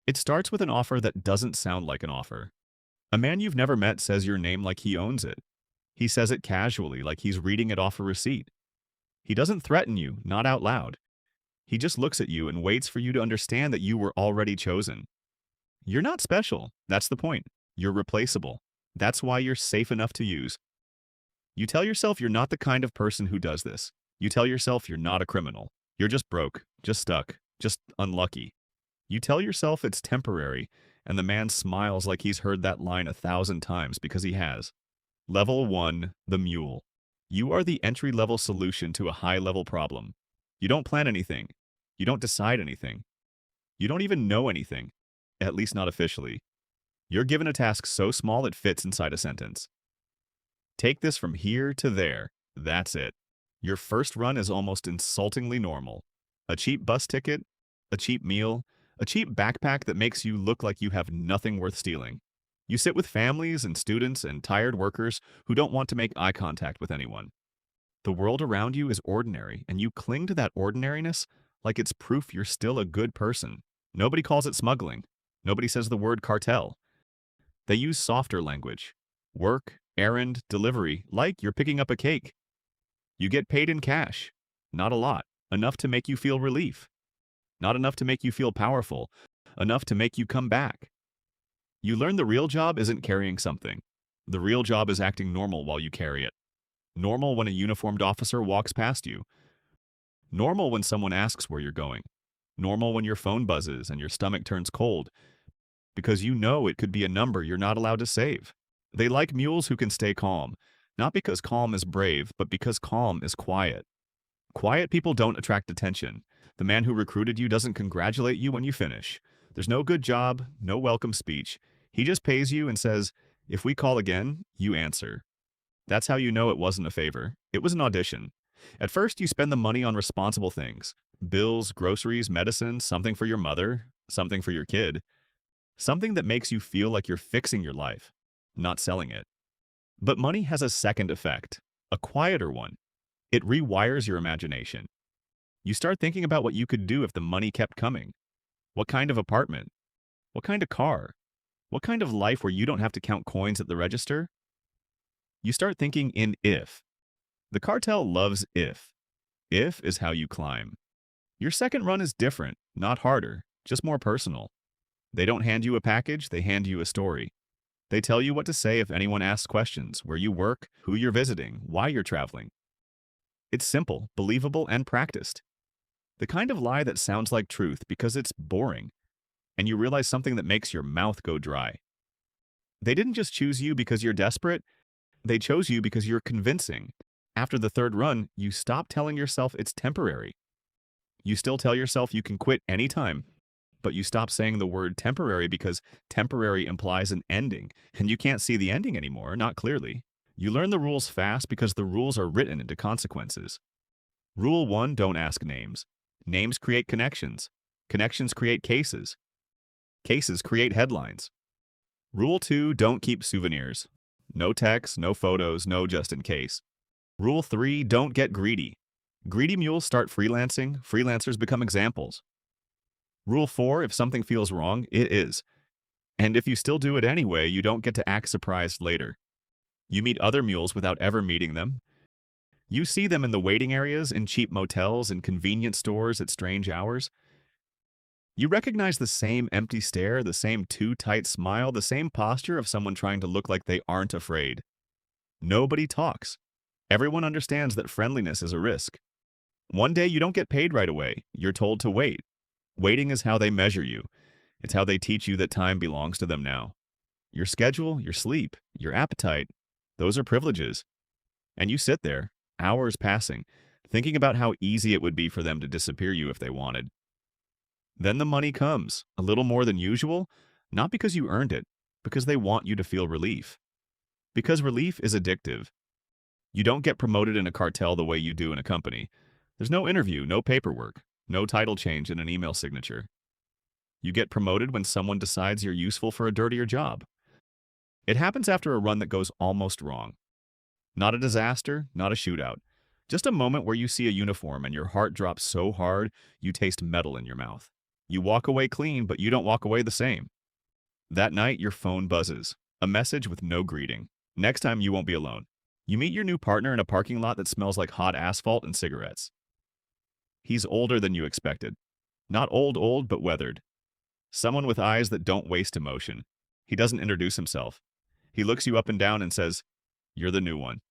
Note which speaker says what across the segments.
Speaker 1: It starts with an offer that doesn't sound like an offer. A man you've never met says your name like he owns it. He says it casually, like he's reading it off a receipt. He doesn't threaten you, not out loud. He just looks at you and waits for you to understand that you were already chosen. You're not special. That's the point. You're replaceable. That's why you're safe enough to use. You tell yourself you're not the kind of person who does this. You tell yourself you're not a criminal. You're just broke, just stuck, just unlucky. You tell yourself it's temporary, and the man smiles like he's heard that line 1,000 times because he has. Level 1, the mule. You are the entry-level solution to a high-level problem. You don't plan anything. You don't decide anything. You don't even know anything, at least not officially. You're given a task so small it fits inside a sentence. Take this from here to there. That's it. Your first run is almost insultingly normal. A cheap bus ticket, a cheap meal, a cheap backpack that makes you look like you have nothing worth stealing. You sit with families and students and tired workers who don't want to make eye contact with anyone. The world around you is ordinary, and you cling to that ordinariness like it's proof you're still a good person. Nobody calls it smuggling. Nobody says the word cartel. They use softer language. Work, errand, delivery, like you're picking up a cake. You get paid in cash. Not a lot. Enough to make you feel relief. Not enough to make you feel powerful. Enough to make you come back. You learn the real job isn't carrying something. The real job is acting normal while you carry it. Normal when a uniformed officer walks past you. Normal when someone asks where you're going. Normal when your phone buzzes and your stomach turns cold, because you know it could be a number you're not allowed to save. They like mules who can stay calm, not because calm is brave, but because calm is quiet. Quiet people don't attract attention. The man who recruited you doesn't congratulate you when you finish. There's no good job, no welcome speech. He just pays you and says, if we call again, you answer. That's how you know it wasn't a favor. It was an audition. At first, you spend the money on responsible things. Bills, groceries, medicine, something for your mother, something for your kid. Something that makes you feel like you're fixing your life, not selling it. But money has a second effect, a quieter one. It rewires your imagination. You start thinking about what you could do if the money kept coming. What kind of apartment? What kind of car? What kind of life where you don't have to count coins at the register? You start thinking in if. The cartel loves if. If is how you climb. Your second run is different, not harder, just more personal. They don't hand you a package, they hand you a story. They tell you what to say if anyone asks questions, where you work, who you're visiting, why you're traveling. It's simple, believable, and practiced. The kind of lie that sounds like truth because it's boring, and you realize something that makes your mouth go dry. They didn't just choose you because you're desperate, they chose you because you're convincing. After the third run, you stop telling yourself it's temporary. You still tell yourself you can quit anytime, but you stop saying the word temporary because temporary implies an ending, and you can't see the ending anymore, not clearly. You learn the rules fast because the rules are written into consequences. Rule 1, don't ask names. Names create connections. Connections create cases. Cases create headlines. Rule 2, don't keep souvenirs. No texts, no photos, no just in case. Rule 3, don't get greedy. Greedy mules start freelancing, freelancers become examples. Rule 4, if something feels wrong, it is. And if you still do it anyway, you don't get to act surprised later. You meet other mules without ever meeting them. You see them in the waiting areas, in cheap motels, in convenience stores at strange hours. You recognize the same empty stare, the same too tight smile, the same posture of someone trying to look like they aren't afraid. Nobody talks. Everyone understands that friendliness is a risk. One day you don't get paid right away. You're told to wait. Waiting is how they measure you. It's how they teach you that time belongs to them now. Your schedule, your sleep, your appetite, those are privileges. And you sit there, hours passing, thinking about how easy it would be for them to disappear you if they wanted. Then the money comes, a little more than usual, not because you earned it, because they want you to feel relief. Because relief is addictive. You don't get promoted in a cartel the way you do in a company. There's no interview, no paperwork, no title change in an email signature. You get promoted when someone decides you're useful for a dirtier job. It happens after a run that goes almost wrong. Not a disaster, not a shootout. Just a moment where you see a uniform and your heart drops so hard you taste metal in your mouth. You walk away clean, but you don't walk away the same. That night, your phone buzzes. A message with no greeting. Next time, you won't be alone. You meet your new partner in a parking lot that smells like hot asphalt and cigarettes. He's older than you expected. Not old, but weathered. Someone with eyes that don't waste emotion. He doesn't introduce himself. He looks you up and down and says, "You're the new one."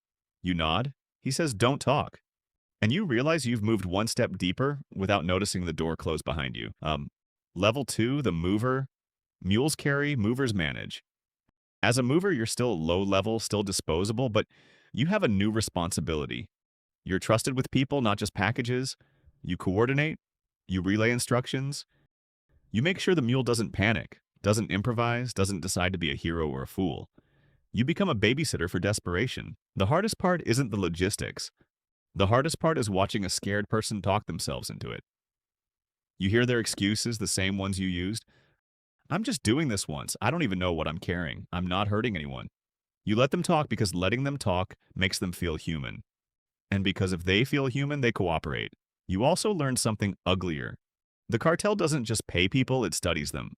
Speaker 1: You nod. He says, "Don't talk." And you realize you've moved one step deeper without noticing the door close behind you. Level 2, the mover. Mules carry, movers manage. As a mover, you're still low level, still disposable, but you have a new responsibility. You're trusted with people, not just packages. You coordinate. You relay instructions. You make sure the mule doesn't panic, doesn't improvise, doesn't decide to be a hero or a fool. You become a babysitter for desperation. The hardest part isn't the logistics. The hardest part is watching a scared person talk themselves into it. You hear their excuses, the same ones you used. "I'm just doing this once. I don't even know what I'm carrying. I'm not hurting anyone." You let them talk because letting them talk makes them feel human. And because if they feel human, they cooperate. You also learn something uglier. The cartel doesn't just pay people, it studies them.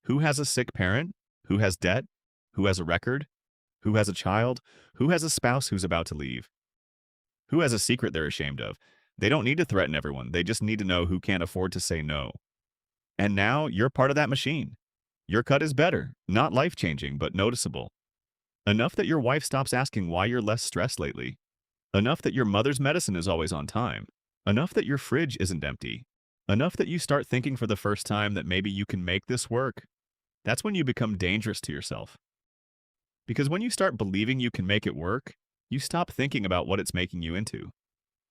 Speaker 1: Who has a sick parent? Who has debt? Who has a record? Who has a child? Who has a spouse who's about to leave? Who has a secret they're ashamed of? They don't need to threaten everyone. They just need to know who can't afford to say no. And now you're part of that machine. Your cut is better, not life-changing, but noticeable. Enough that your wife stops asking why you're less stressed lately. Enough that your mother's medicine is always on time. Enough that your fridge isn't empty. Enough that you start thinking for the first time that maybe you can make this work. That's when you become dangerous to yourself. Because when you start believing you can make it work, you stop thinking about what it's making you into.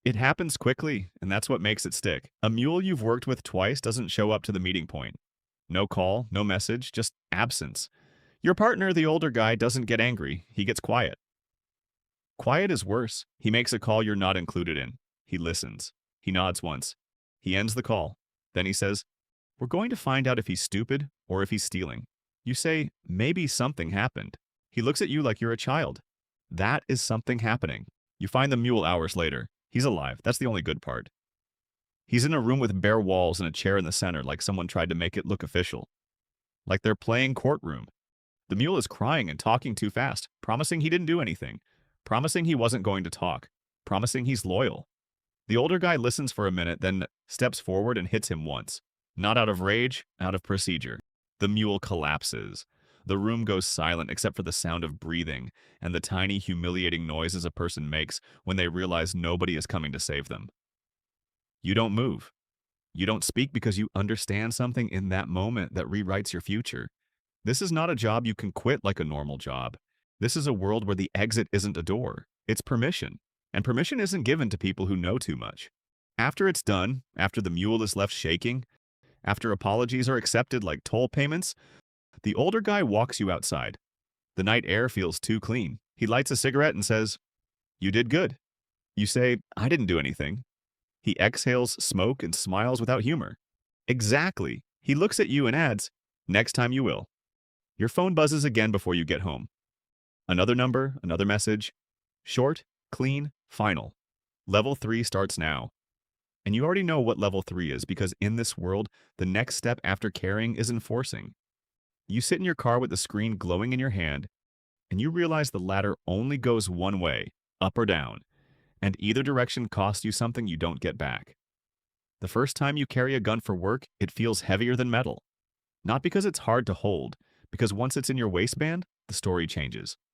Speaker 1: It happens quickly, and that's what makes it stick. A mule you've worked with twice doesn't show up to the meeting point. No call, no message, just absence. Your partner, the older guy, doesn't get angry. He gets quiet. Quiet is worse. He makes a call you're not included in. He listens. He nods once. He ends the call. Then he says, "We're going to find out if he's stupid or if he's stealing." You say, "Maybe something happened." He looks at you like you're a child. That is something happening. You find the mule hours later. He's alive. That's the only good part. He's in a room with bare walls and a chair in the center, like someone tried to make it look official. Like they're playing courtroom. The mule is crying and talking too fast, promising he didn't do anything, promising he wasn't going to talk, promising he's loyal. The older guy listens for a minute, then steps forward and hits him once. Not out of rage, out of procedure. The mule collapses. The room goes silent except for the sound of breathing and the tiny, humiliating noises a person makes when they realize nobody is coming to save them. You don't move. You don't speak because you understand something in that moment that rewrites your future. This is not a job you can quit like a normal job. This is a world where the exit isn't a door. It's permission. And permission isn't given to people who know too much. After it's done, after the mule is left shaking, after apologies are accepted like toll payments, the older guy walks you outside. The night air feels too clean. He lights a cigarette and says, "You did good." You say, "I didn't do anything." He exhales smoke and smiles without humor. "Exactly." He looks at you and adds, "Next time you will." Your phone buzzes again before you get home. Another number, another message. Short, clean, final. Level 3 starts now. And you already know what level 3 is because in this world, the next step after caring is enforcing. You sit in your car with the screen glowing in your hand, and you realize the ladder only goes one way, up or down, and either direction costs you something you don't get back. The first time you carry a gun for work, it feels heavier than metal. Not because it's hard to hold, because once it's in your waistband, the story changes.